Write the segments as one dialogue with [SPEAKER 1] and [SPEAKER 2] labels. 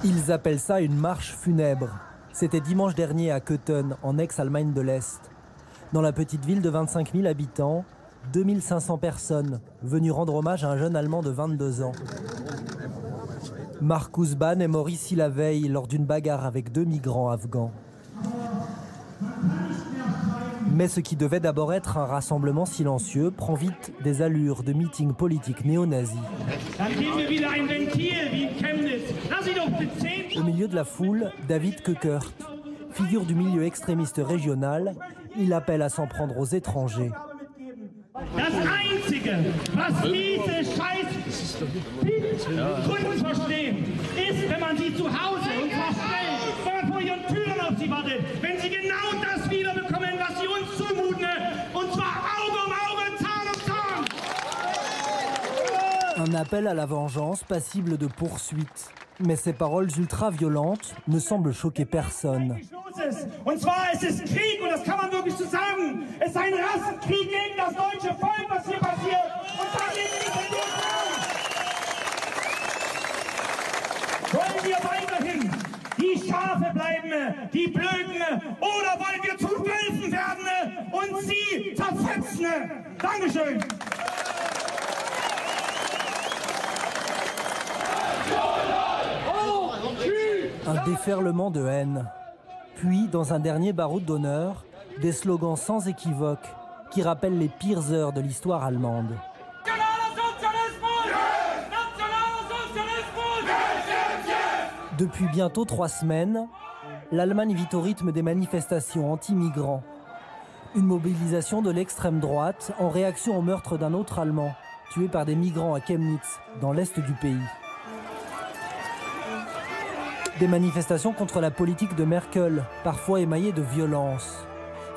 [SPEAKER 1] Ils appellent ça une marche funèbre. C'était dimanche dernier à Köthen, en ex-Allemagne de l'Est. Dans la petite ville de 25 000 habitants, 2500 personnes venues rendre hommage à un jeune Allemand de 22 ans. Markus Bahn est mort ici la veille lors d'une bagarre avec 2 migrants afghans. Mais ce qui devait d'abord être un rassemblement silencieux prend vite des allures de meeting politique néo-nazi. Au milieu de la foule, David Köckert, figure du milieu extrémiste régional, il appelle à s'en prendre aux étrangers.
[SPEAKER 2] Das Einzige, was diese scheiß Kunden verstehen, ist, wenn man sie zu Hause und zwar schnell, wenn man vor ihren Türen auf sie wartet, wenn sie genau das wiederbekommen, was sie uns zumuten, und zwar Auge um Auge, Zahn um Zahn.
[SPEAKER 1] Un appel à la vengeance passible de poursuite. Mais ces paroles ultra-violentes ne semblent choquer personne.
[SPEAKER 2] Und zwar es ist Krieg und das kann man wirklich so sagen. Es ist ein Rassenkrieg gegen das deutsche Volk, was hier passiert. Und dagegen müssen wir kämpfen. Wollen wir weiterhin die Schafe bleiben, die Blöden, oder wollen wir zu Wölfen werden und sie zerfetzen? Dankeschön.
[SPEAKER 1] Un déferlement de haine. Puis, dans un dernier baroud d'honneur, des slogans sans équivoque qui rappellent les pires heures de l'histoire allemande. Depuis bientôt 3 semaines, l'Allemagne vit au rythme des manifestations anti-migrants. Une mobilisation de l'extrême droite en réaction au meurtre d'un autre Allemand, tué par des migrants à Chemnitz, dans l'est du pays. Des manifestations contre la politique de Merkel, parfois émaillées de violence.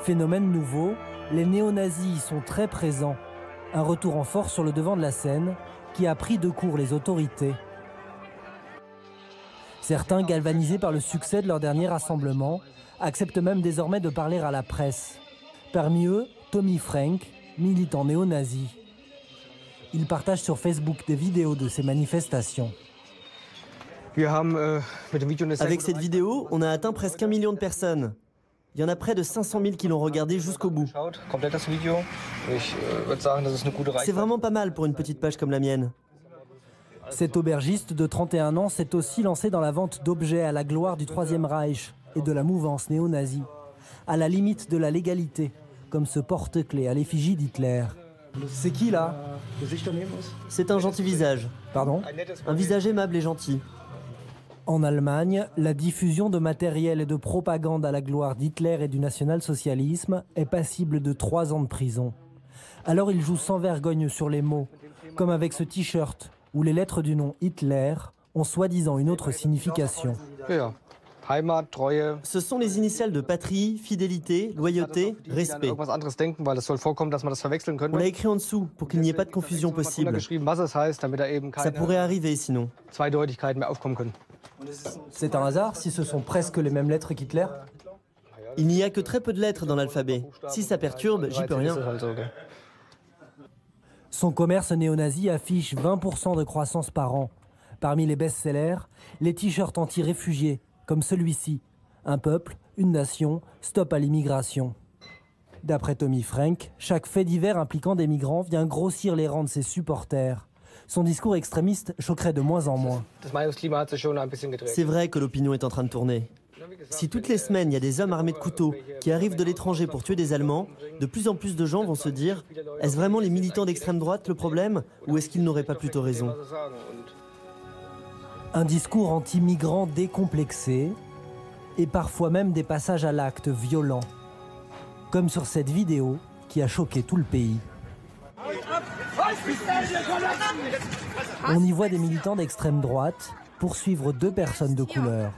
[SPEAKER 1] Phénomène nouveau, les néo-nazis y sont très présents. Un retour en force sur le devant de la scène qui a pris de court les autorités. Certains, galvanisés par le succès de leur dernier rassemblement, acceptent même désormais de parler à la presse. Parmi eux, Tommy Frank, militant néo-nazi. Il partage sur Facebook des vidéos de ces manifestations.
[SPEAKER 3] Avec cette vidéo, on a atteint presque 1 million de personnes. Il y en a près de 500 000 qui l'ont regardé jusqu'au bout. C'est vraiment pas mal pour une petite page comme la mienne.
[SPEAKER 1] Cet aubergiste de 31 ans s'est aussi lancé dans la vente d'objets à la gloire du Troisième Reich et de la mouvance néo-nazie, à la limite de la légalité, comme ce porte-clés à l'effigie d'Hitler. C'est qui là?
[SPEAKER 3] C'est un gentil visage.
[SPEAKER 1] Pardon?
[SPEAKER 3] Un visage aimable et gentil.
[SPEAKER 1] En Allemagne, la diffusion de matériel et de propagande à la gloire d'Hitler et du national-socialisme est passible de 3 ans de prison. Alors il joue sans vergogne sur les mots, comme avec ce t-shirt où les lettres du nom Hitler ont soi-disant une autre signification.
[SPEAKER 3] Ce sont les initiales de patrie, fidélité, loyauté, respect. On l'a écrit en dessous pour qu'il n'y ait pas de confusion possible. Ça pourrait arriver sinon.
[SPEAKER 1] C'est un hasard si ce sont presque les mêmes lettres qu'Hitler?
[SPEAKER 3] Il n'y a que très peu de lettres dans l'alphabet. Si ça perturbe, j'y peux rien.
[SPEAKER 1] Son commerce néo-nazi affiche 20% de croissance par an. Parmi les best-sellers, les t-shirts anti-réfugiés, comme celui-ci. Un peuple, une nation, stop à l'immigration. D'après Tommy Frank, chaque fait divers impliquant des migrants vient grossir les rangs de ses supporters. Son discours extrémiste choquerait de moins en moins.
[SPEAKER 3] C'est vrai que l'opinion est en train de tourner. Si toutes les semaines, il y a des hommes armés de couteaux qui arrivent de l'étranger pour tuer des Allemands, de plus en plus de gens vont se dire « Est-ce vraiment les militants d'extrême droite le problème ou est-ce qu'ils n'auraient pas plutôt raison ?»
[SPEAKER 1] Un discours anti-migrant décomplexé et parfois même des passages à l'acte violents. Comme sur cette vidéo qui a choqué tout le pays. On y voit des militants d'extrême droite poursuivre 2 personnes de couleur.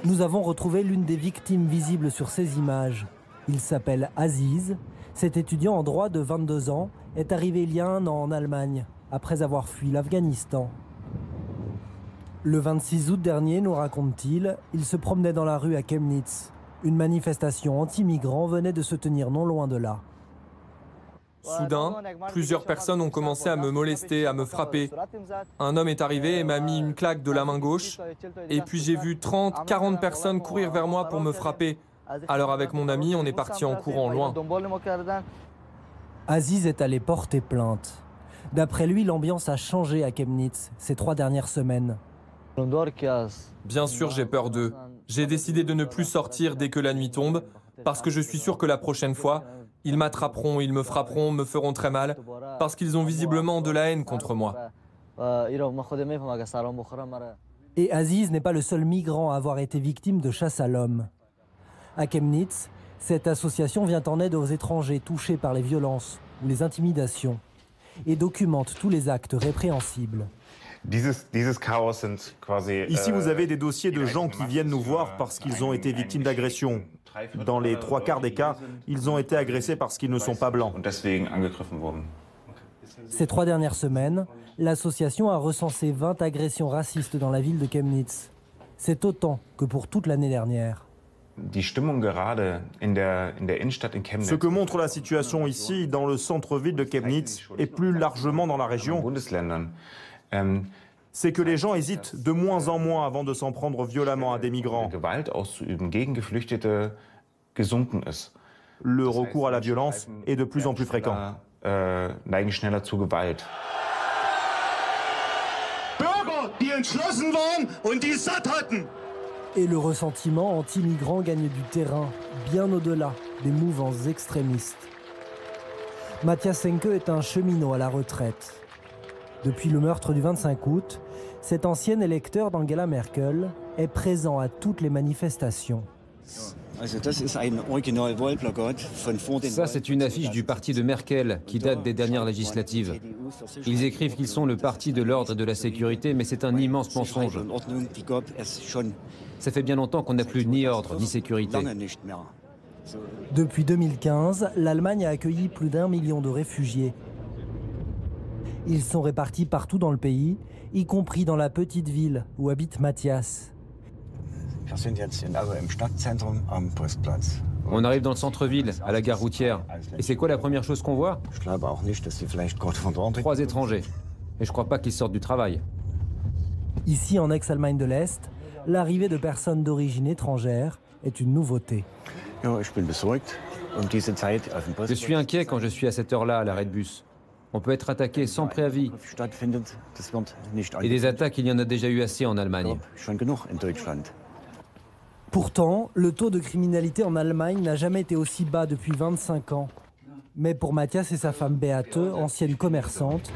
[SPEAKER 1] Nous avons retrouvé l'une des victimes visibles sur ces images. Il s'appelle Aziz. Cet étudiant en droit de 22 ans est arrivé il y a 1 an en Allemagne, après avoir fui l'Afghanistan. Le 26 août dernier, nous raconte-t-il, il se promenait dans la rue à Chemnitz. Une manifestation anti-migrants venait de se tenir non loin de là.
[SPEAKER 4] Soudain, plusieurs personnes ont commencé à me molester, à me frapper. Un homme est arrivé et m'a mis une claque de la main gauche. Et puis j'ai vu 30, 40 personnes courir vers moi pour me frapper. Alors avec mon ami, on est parti en courant loin.
[SPEAKER 1] Aziz est allé porter plainte. D'après lui, l'ambiance a changé à Chemnitz ces 3 dernières semaines.
[SPEAKER 4] Bien sûr, j'ai peur d'eux. J'ai décidé de ne plus sortir dès que la nuit tombe, parce que je suis sûr que la prochaine fois, ils m'attraperont, ils me frapperont, me feront très mal, parce qu'ils ont visiblement de la haine contre moi.
[SPEAKER 1] Et Aziz n'est pas le seul migrant à avoir été victime de chasse à l'homme. À Chemnitz, cette association vient en aide aux étrangers touchés par les violences ou les intimidations et documente tous les actes répréhensibles.
[SPEAKER 5] Ici, vous avez des dossiers de gens qui viennent nous voir parce qu'ils ont été victimes d'agressions. Dans les 3 quarts des cas, ils ont été agressés parce qu'ils ne sont pas blancs.
[SPEAKER 1] Ces 3 dernières semaines, l'association a recensé 20 agressions racistes dans la ville de Chemnitz. C'est autant que pour toute l'année dernière.
[SPEAKER 5] Ce que montre la situation ici, dans le centre-ville de Chemnitz, et plus largement dans la région, c'est que les gens hésitent de moins en moins avant de s'en prendre violemment à des migrants. Le recours à la violence est de plus en plus fréquent.
[SPEAKER 1] Et le ressentiment anti-migrant gagne du terrain, bien au-delà des mouvances extrémistes. Matthias Senke est un cheminot à la retraite. Depuis le meurtre du 25 août, cet ancien électeur d'Angela Merkel est présent à toutes les manifestations.
[SPEAKER 6] Ça, c'est une affiche du parti de Merkel qui date des dernières législatives. Ils écrivent qu'ils sont le parti de l'ordre et de la sécurité, mais c'est un immense mensonge. Ça fait bien longtemps qu'on n'a plus ni ordre ni sécurité.
[SPEAKER 1] Depuis 2015, l'Allemagne a accueilli plus d'1 million de réfugiés. Ils sont répartis partout dans le pays, y compris dans la petite ville où habite Matthias.
[SPEAKER 6] On arrive dans le centre-ville, à la gare routière. Et c'est quoi la première chose qu'on voit? 3 étrangers. Et je crois pas qu'ils sortent du travail.
[SPEAKER 1] Ici, en ex-Allemagne de l'Est, l'arrivée de personnes d'origine étrangère est une nouveauté.
[SPEAKER 6] Je suis inquiet quand je suis à cette heure-là à l'arrêt de bus. On peut être attaqué sans préavis. Et des attaques, il y en a déjà eu assez en Allemagne.
[SPEAKER 1] Pourtant, le taux de criminalité en Allemagne n'a jamais été aussi bas depuis 25 ans. Mais pour Matthias et sa femme Beate, ancienne commerçante,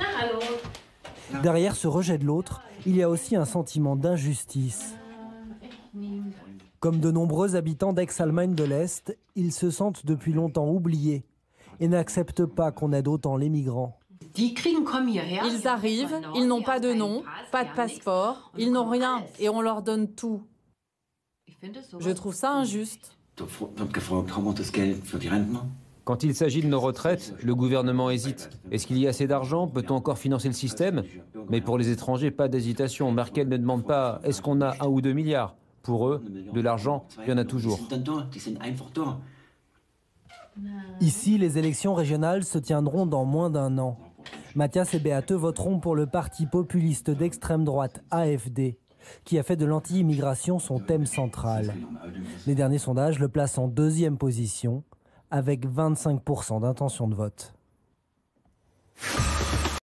[SPEAKER 1] derrière ce rejet de l'autre, il y a aussi un sentiment d'injustice. Comme de nombreux habitants d'ex-Allemagne de l'Est, ils se sentent depuis longtemps oubliés et n'acceptent pas qu'on aide autant les migrants.
[SPEAKER 7] Ils arrivent, ils n'ont pas de nom, pas de passeport, ils n'ont rien et on leur donne tout. Je trouve ça injuste.
[SPEAKER 6] Quand il s'agit de nos retraites, le gouvernement hésite. Est-ce qu'il y a assez d'argent? Peut-on encore financer le système? Mais pour les étrangers, pas d'hésitation. Merkel ne demande pas « est-ce qu'on a 1 ou 2 milliards ?» Pour eux, de l'argent, il y en a toujours.
[SPEAKER 1] Ici, les élections régionales se tiendront dans moins d'1 an. Matthias et Beate voteront pour le parti populiste d'extrême droite AfD, qui a fait de l'anti-immigration son thème central. Les derniers sondages le placent en 2e position, avec 25% d'intention de vote.